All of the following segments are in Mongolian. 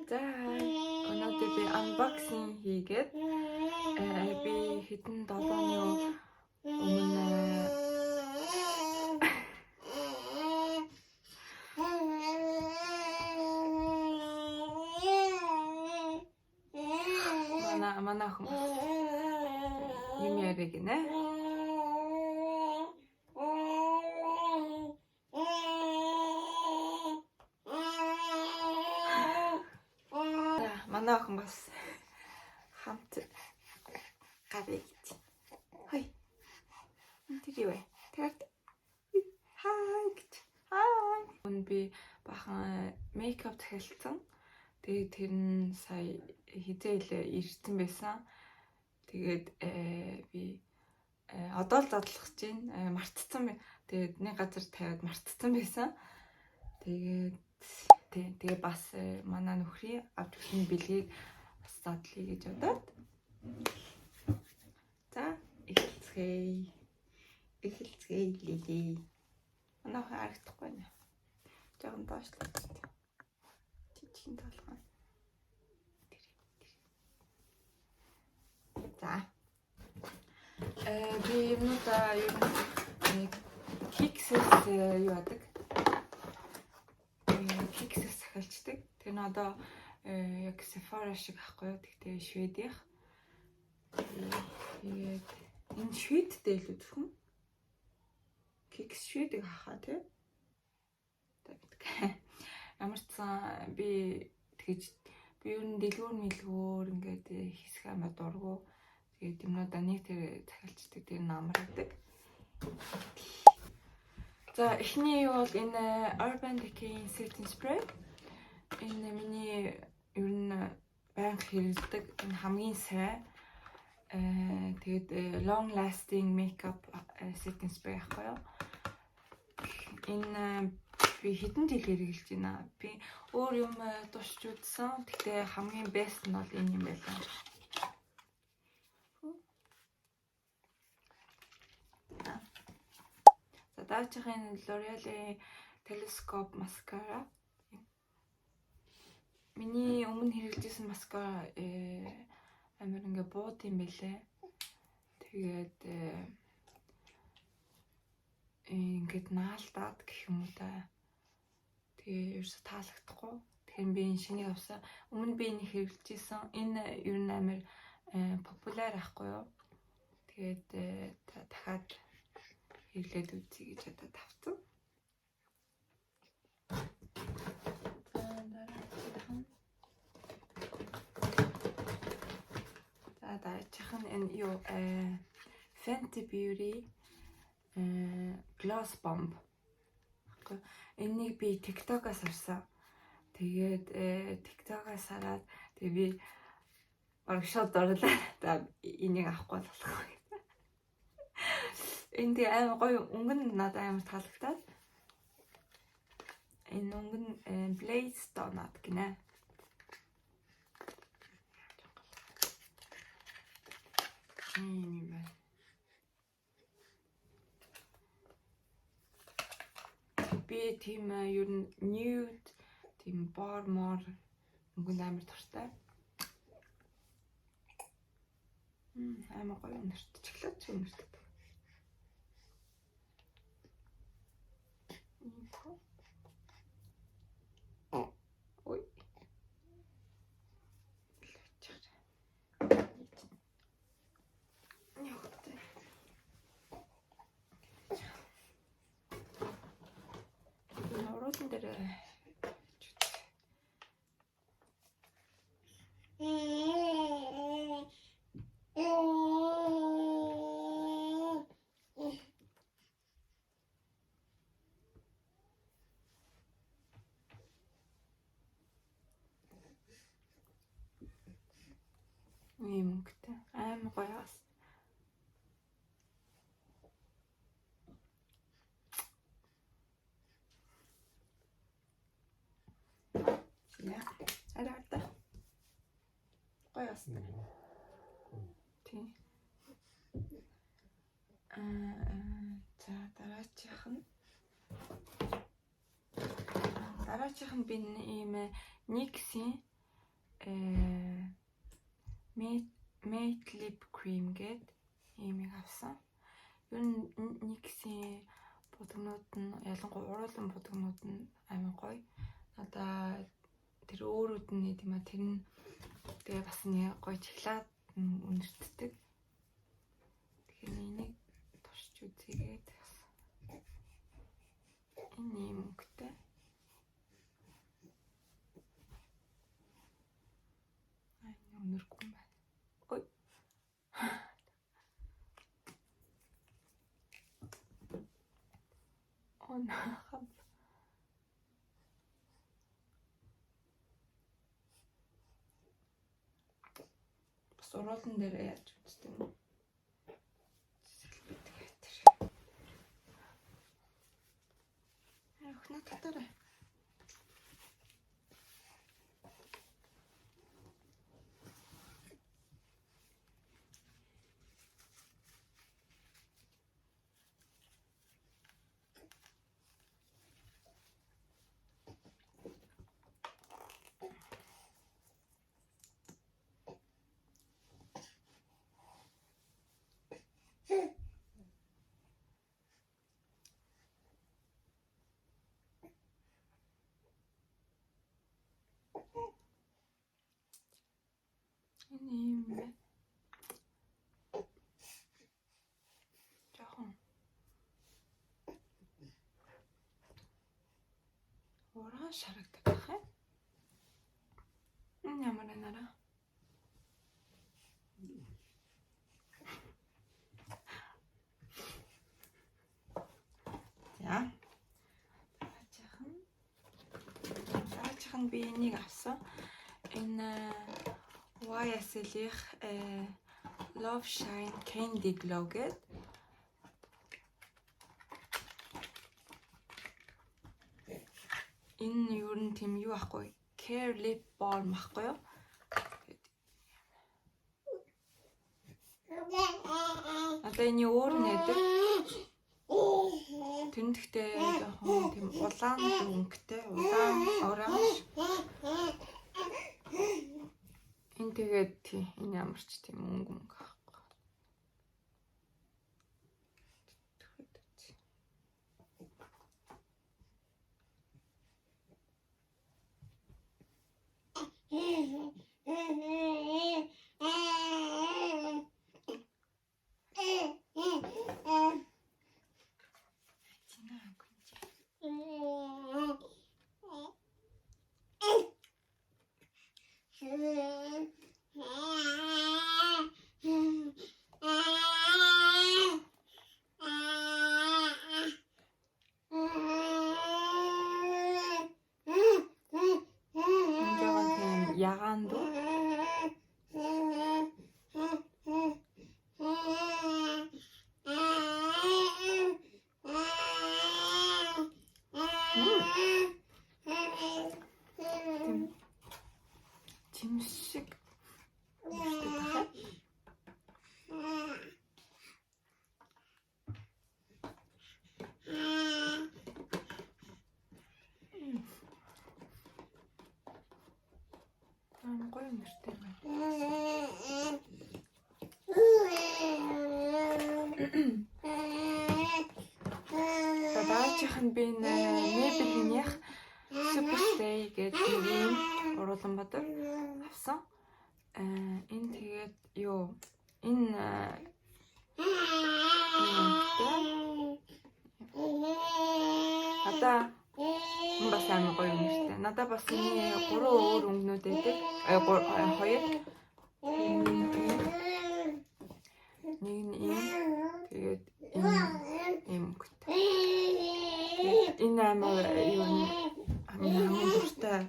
За өнөөдөр би unboxing хийгээд би хэдэн 7 оны өмнө манайхан юм яриаг нэ. Манайхан бас хамт гарыг. Хой. Тэр юу вэ? Тэрт хай. Хай. Би бахан мейкап захиалсан. Тэгээд тэр нь сая хизээ ирсэн байсан. Тэгээд би одоо л задлах чинь мартцсан. Тэгээд нэг газар тавиад мартцсан байсан. Тэгээ бас манай нөхрийн авч өгсөн бэлгийг бас задлъя гэж бодоод. За эхэлцгээе лили. Манайхан харагдахгүй нэ. Жогон доошлоо. Чин толгой. За. Би юмудаа юу Kicks-с юу яадаг? Kicks-с захиалцдаг. Тэр нь одоо яг Sephora шиг ахгүй юу? Тэгтээ шведийнх. Тэгээд энэ шведтэй л үтгэн. Kicks шведийг хахаа тий. Ямар ч сан би тэгэж би ер нь дэлгүүр ингээд хийсэх амар дургу. Тэгээд юмудаа нэг тэр захиалцдаг тэр намраадаг. За эхний юу бол энэ Urban Decay Setting Spray. Энэ миний ер нь байнга хэрэглэдэг энэ хамгийн сайн тэгээд long lasting makeup setting spray ахгүй юу. Энэ би хэдэн жил хэрэглэж байна. Би өөр юм тусч үзсэн. Гэхдээ хамгийн best нь бол энэ юм байлаа. За даачийн L'Oreal Telescope mascara. Миний өмнө хэрэглэжсэн маскара амар ингээ бууд юм байлээ. Тэгээд ингээд наалдаад гэх юм уу та. Тэгээ ерөөсө таалагдахгүй. Тэгэхээр би энэ шинийг авсан. Өмнө би энийг хэрэглэжсэн. Энэ ер нь амар популяр ахгүй юу. Тэгээд дахиад хэрэглээд үзье гэж одоо тавцсан. За дараачих нь энэ юу Fenty Beauty Gloss Bomb. Энийг би TikTok-аас авсан. Тэгээд TikTok-аас хараад тэгээ би баг шууд орлоо. За энийг авахгүй болох. Энд амар гоё өнгөн надад амар таалагдаад. Энэ өнгөн Blaze Donut гинэ. Би тийм ер нь nude тийм бормор өнгөнд амар дуртай. Амар гоё өнөрт чиглэж өнөрт. Ой. Оролцсон дээр ийм өнгөтэй амар гоё бас. Арайда. Гоё бас. Тийм. За дараачих нь би ийм NYX-ийн Matte Lip Cream гээд иймийг авсан. Ер нь NYX-ийн будагнууд нь ялангуяа уруулан будагнууд нь амар гоё. Одоо тэр өөрүүд нь тийм а тэр нь тэгээ бас нэг гоё чиглаад үнэртдэг. Тэгэхээр энийг туршиж үзьгээд энэ юм өнгөтэй. Өнөргүй юм байна. Ой. Онхаа. Бас уруулан дээр яаж үзтээ юм. Охин татаарай. Энэ юм бэ. Жохон. Ураа шарагдаг байх юм. Энэ ямар нэраа? За. Цаачихын би энийг авсан. Энэ YSL-ийнх Love Shine Candy Glow гэдэг. Энэ юу н тийм юу ахгүй. Care Lip Balm ахгүй юу? Одоо энэ өөр нэдэг. Тэнхтэй жоохон тийм улаан өнгөтэй, улаан оранж. Энэ тэгээд тийм энэ ямарч тийм өнгө ахгүй. Ягаан дөө. Жимшиг. Гоё нэртэй байна. Даачийн би Maybelline-ийнх Superstay гэдэг юм уруулан бодог авсан. Энэ тэгээд юу энэ одоо бас амар гоё нэртэй. Надад бас энэ 3 өөр өнгөнүүд байдаг. 2. Нэг нь ийм тэгээд энэ ийм өнгөтэй. Энэ амар юу хамгийн дуртай.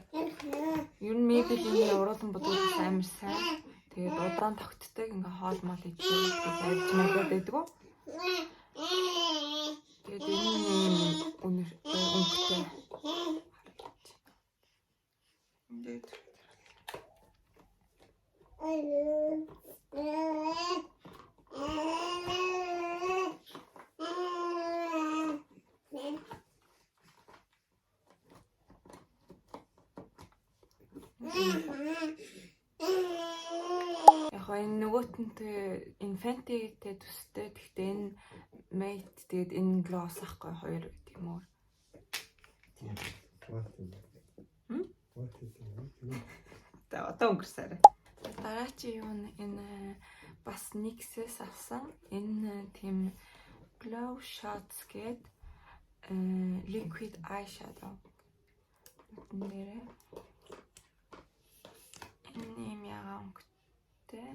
Ер нь Maybelline-ийн уруулан бодвол амар сайн. Тэгээд удаан тогтдог ингээ хоол мал идэх гэж мэдээд байдгүй. Тэгээд энэ өнгөтэй. Ингээд энэ нөгөөтөнтэй энэ Fenty-тэй төстэй. Гэхдээ энэ Matte тэгээд энэ gloss ахгүй хоёр тийм үү. За одоо өнгөрсөөрэй. Дараачийн юу энэ бас NYX-с авсан энэ тийм Glow Shots гээд liquid eyeshadow. Нэрээ энэ юм яагаад өнгөтэй.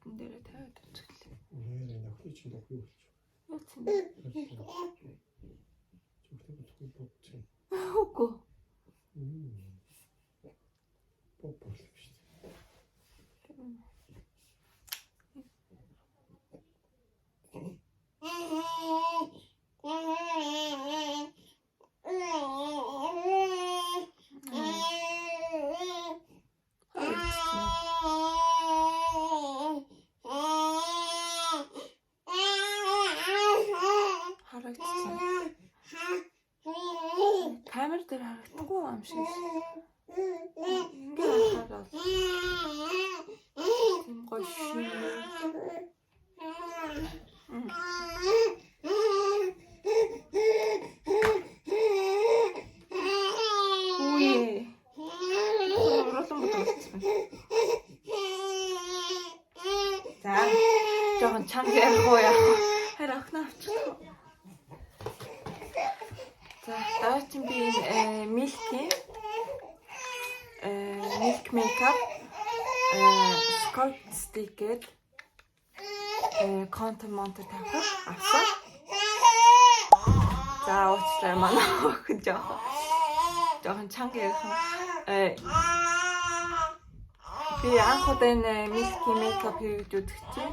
Нэрээ тавиад үзүүлээ. Нэрээ нөхөй чинь дохио болчих. Юу ч юм. Үгүй. Поп болчих шүү дээ. Камер дээр харагдахгүй юм шиг. Ингээ хараад тийм гоё шүү. За, жоохон чанга ярих яах вэ? Харин охин авчих. За, дараагийн би Milk Makeup Sculpt Stick гээд contour monter тавих авсан. За, уучлаарай манай охин жоохон чанга ярих. Би анх удаа энэ Milk Makeup хийж үзчихсэн.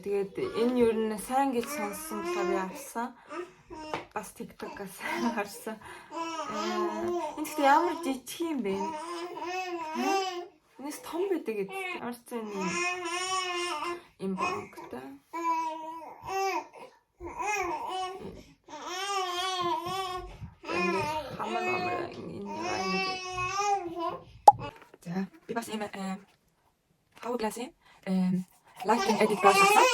Тэгээд энэ юу н сайн гэж сонссон болохоор би авсан. Бас TikTok-аас харсан. Энэ ч ямар жижиг юм бэ? Энэс том байдаг гэдэг. Ямар ч юм богтой. Хамаа энэ. За, би бас юм Hourglass Lighting Edit brush авсан.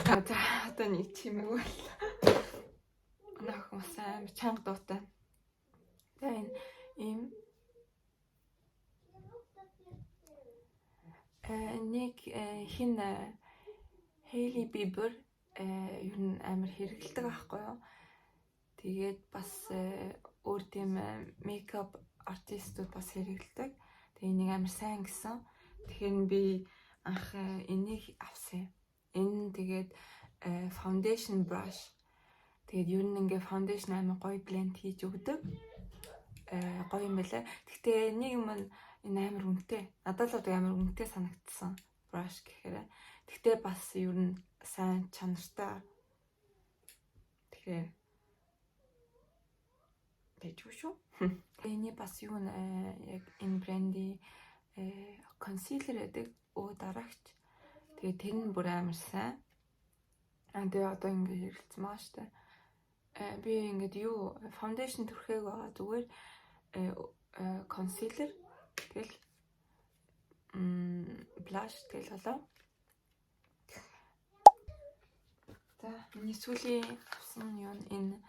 Одоо нэг чимэг бол нахах сайн чанга дуутай. Тэгээ ийм нэг хин Hailey Bieber ер нь амар хэрэгэлдэг аахгүй юу. Тэгээд бас өөр тийм makeup артистууд бас хэрэгэлдэг. Тэгээ нэг амар сайн гэсэн. Тэгэхээр би анх энийг авсан. Энэ тэгээд foundation brush. Тэгээд ер нь ингээ foundation амар гоё blend хийж өгдөг. Гоё юм байлаа. Гэхдээ нэг юм энэ амар үнэтэй. Надад л амар үнэтэй санагдсан brush гэхээр. Гэхдээ бас ер нь сайн чанартай. Тэгэхээр тэжгүй шүү. Эний бас юу нэ яг энэ бренди concealer гэдэг өө дараагч. Тэгээ тэр нь бүр амар сайн. Тэгээ одоо ингэ хэрэгэлсэн маа штэ. Би ингээд юу foundation түрхээг байгаа зүгээр concealer тэгэл blush тэгэл болоо. За миний сүүлийн авсан юу энэ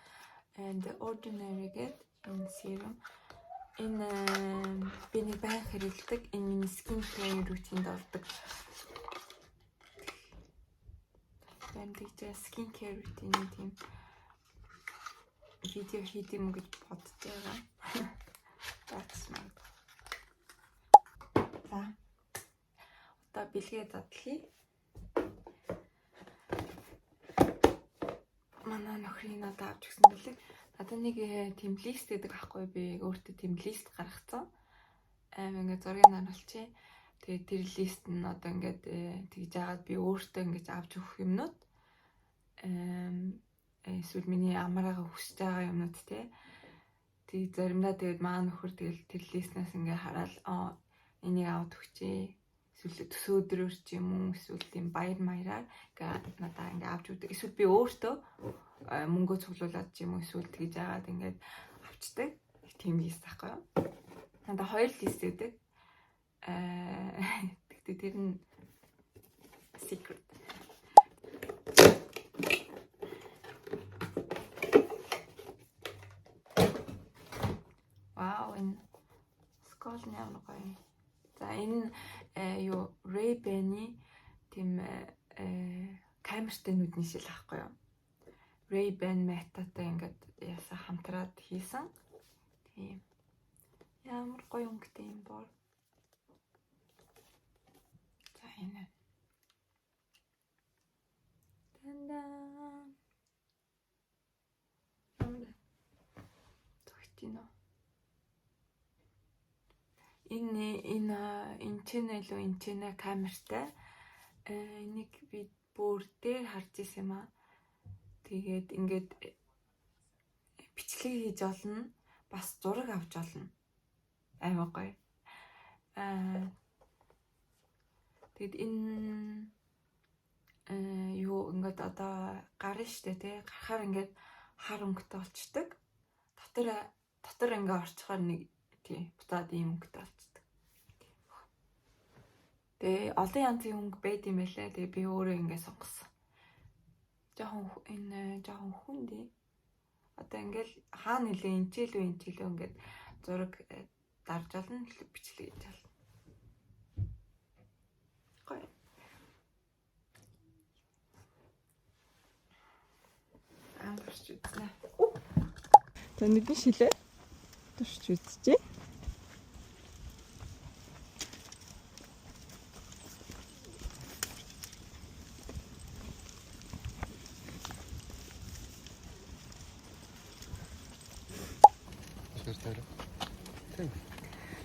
The Ordinary гэдэг энэ serum. Энэ би нэг баян хэрэгэлдэг. Энэ миний skin care routine-д ордог. Бэмдэг skin care routine тийм видео хийдэм гэж бодож байгаа. За. Одоо бэлгээ задлая. Манай нөхрийн надад авч гисэн бэлэг. Надад нэг тийм лист гэдэг аахгүй би өөртөө тийм лист гаргацсан. Ингээд зургийг харуулчих. Тэгээд тэр лист нь одоо ингээд тэгж яагаад би өөртөө ингэж авч өгөх юмнууд. Эсвэл миний амраагаа хүсэж байгаа юмнууд тий. Тэг заримдаа тэгээд маа нөхөр тэгэл тэр листнаас ингээ хараад энийг аваад өгчээ. эсвэл төсөө өдрөөр ч юм уу эсвэл тийм баяр маяраар ингээ надаа ингээ авч өгдөг. Эсвэл би өөртөө мөнгөө цуглуулад ч юм уу эсвэл тэгж яагаад ингээд авчдаг. Тийм лист байхгүй юу? Надаа 2 лист өгдөг. Тэгтээ тэр нь secret. Вау, энэ скол ямар гоё. За энэ юу Ray-Ban-ы тийм камертай нүдний шил ахгүй юу? Ray-Ban Meta-тай ингээд ясаа хамтраад хийсэн. Тийм. Ямар гоё өнгөтэй юм боо. За энэ. Тандан. Тэгтийнэ. Энэ чэнэ камертай энийг би бүр дээр харж ирсэн юм аа. Тэгээд ингээд бичлэг хийж олно, бас зураг авч олно. Аймаг гоё. Тэгэд энэ юу ингээд одоо гарна штэ тий. Гарахаар ингээд хар өнгөтэй болчдөг. Дотор ингээд орчхоор нэг тий буцаад ийм өнгөтэй болчдөг. Тэгээ олон янзын өнгө байд юм байлаа. Тэгээ би өөрөө ингээд сонгосон. Жохон хүн дээ. Одоо ингээл хаана нэлээ энчээлөө ингээд зураг дарж олно, бичлэг хийж олно. Гоё. Амарч үзнэ. За нэгэн шилээ турш үзчихье.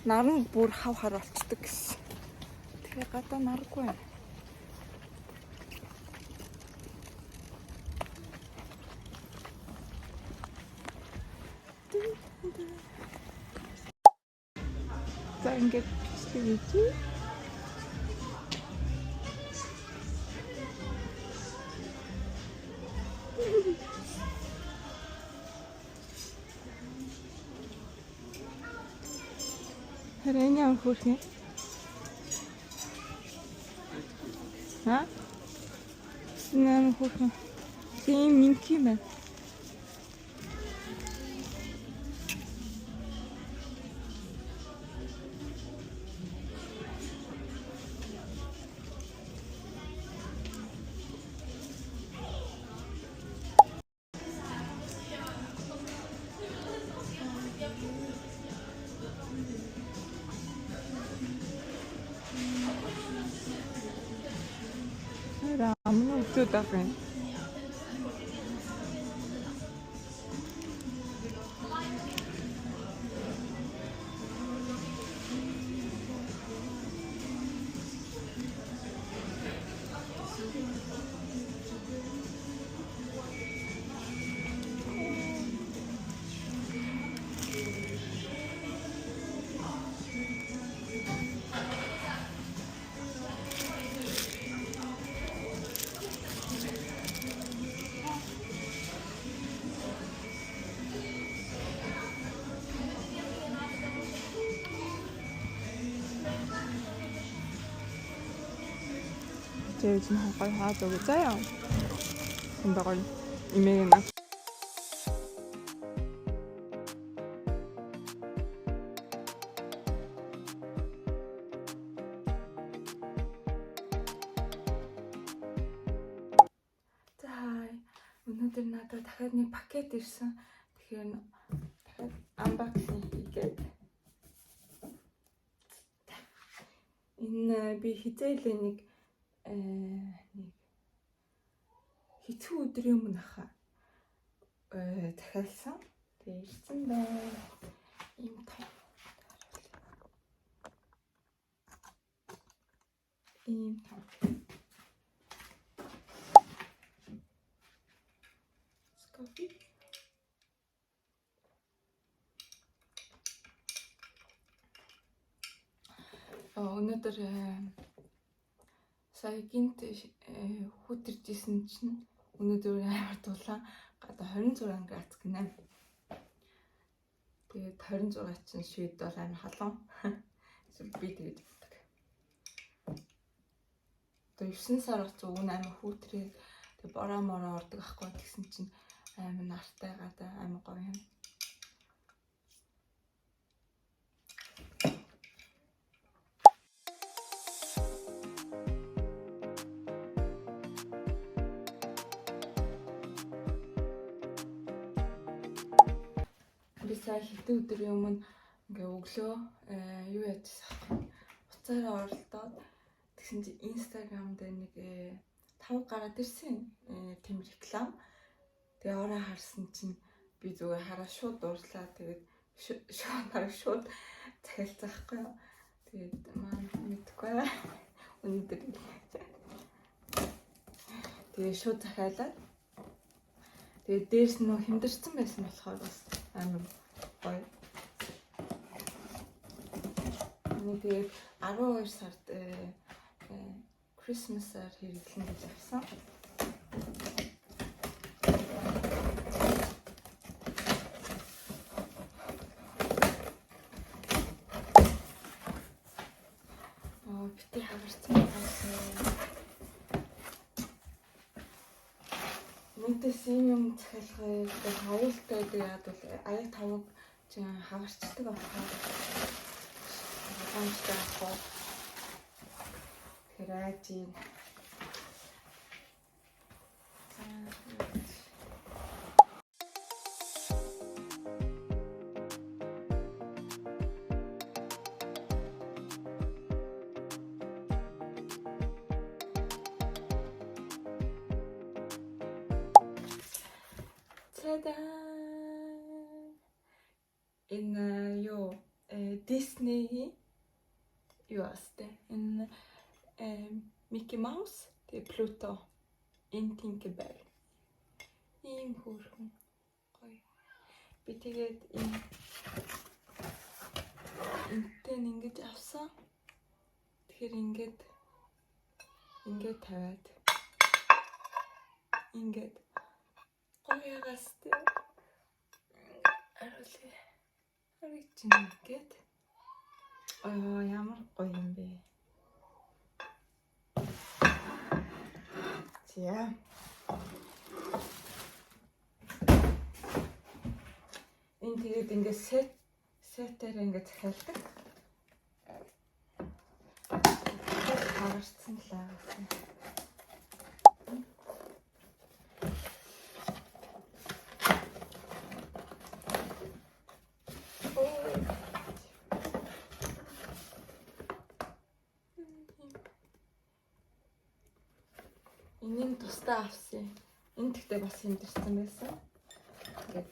Нар нь бүр хав хар болцдог гэсэн. Тэгээ гадаа наргүй байна. За ингээд бичлэг хийе. Харин ямар хөөрхөн. Ням хөөрхөн. Тийм минки мэн. Амна өчөө дагын. 제일 지금 가까이 하나도 짜요. 온다고 이메일나. 자, 오늘 나도 дахиад пакет ирсэн. Тэгэхээр дахиад unboxing хийгээд. Энэ би хизээлээ нэг хэцүү өдрийн өмнө хаа дахиалсан. Тэгээ ирсэн байна. Ийм том. Ийм том. Скофи. Өнөөдөр сая гинт хүүтэржсэн чинь өнөөдөр амар дулаан гадаа 26 градус гинэ. Тэгээд 26 чинь шийд бол амар халуун. Би тэгээд боддог. Тэгээд 9 сар болц өгн амар хүүтрээ тэгээд бороо мороо ордог ахгүй тэгсэн чинь амар нартай гадаа амар гоё юм. Сая хэдэн өдрийн өмнө ингээ өглөө юу яжсан уцаараа оролдоод тэгсэн чинь Instagram дээр нэг 5 гараад ирсэн тийм реклам. Тэгээ ороо харсан чинь би зүгээр хараа шууд дуурлаа. Тэгээд шууд захиалцсан байхгүй юу. Тэгээд маань мэдгүй өнөдөр тэгээ шууд захиалаад тэгээд дээрс нөө хэмдэрсэн байсан болохоор бас амар гоё. Тэгээд 12 сард Christmas-аар хэрэглэн гэж авсан. Битэр хагарсан байсан. Мэдээс юм захиалгыг хавуултай тэгээд бол аяг тавг чинь хагарчдаг болохоор хамтдаа авах. Хэрэгжи. Энэ юу Disney юу асте энэ Mickey Mouse тэгээ Pluto энэ Tinkerbell ийм хөөрхөн гоё. Би тэгээд энтэй ингэж авсан. Тэгэхээр ингээд тавиад ингээд гоё гасте арич ингээд ямар гоё юм бэ. За. Энэ тэгээд ингээд сетээр ингээд захиалдаг. Харсан л аа. Энийг тусдаа авсан. Энэ тэгтээ бас хэмдэрсэн байсан. Ингээд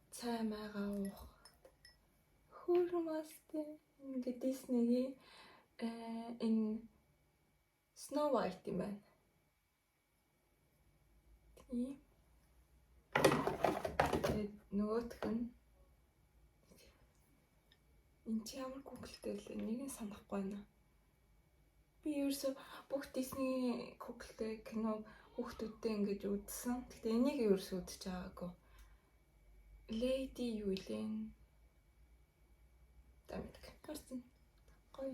цай магаа уух. Хөрмөстэй. Ингээд Disney-ийн энэ Snow White юм байна. Тийм. Тэгээд нөгөөх нь энэ чи ямар гуглтэй лээ нэг нь санахгүй байна. Би ерөөсө бүх Disney куклтэй кино хүүхдүүдтэй ингэж үзсэн. Гэтэ энийг ерөөсө үзэж байгаагүй. Lady юу илэн. Тамиг карсан. Гоё.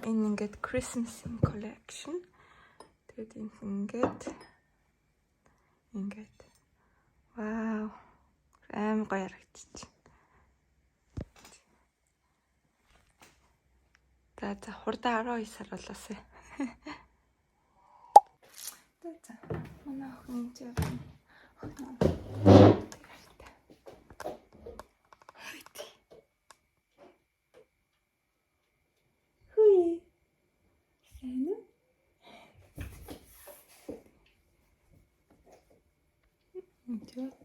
Энэ ингээд Christmas collection. Тэгээд ингээд вау. Амар гоё харагдчих. За хурдаа 12 сар болоосэй. За манай охин жаа. Хүй. Сайн уу? Идет.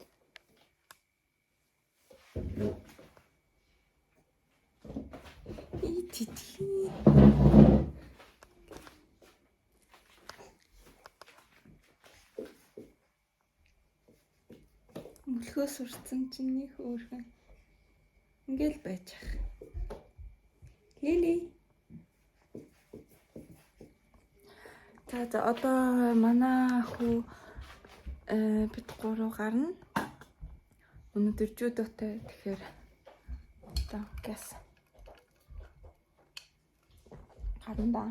Мөлхөө сурцсан чинь нэг хөөрхөн. Ингээл байж ах. Лили. За одоо манай хүү бид 3 гарна. Өнөөдөр жудотой тэгэхээр одоо газ гарна да.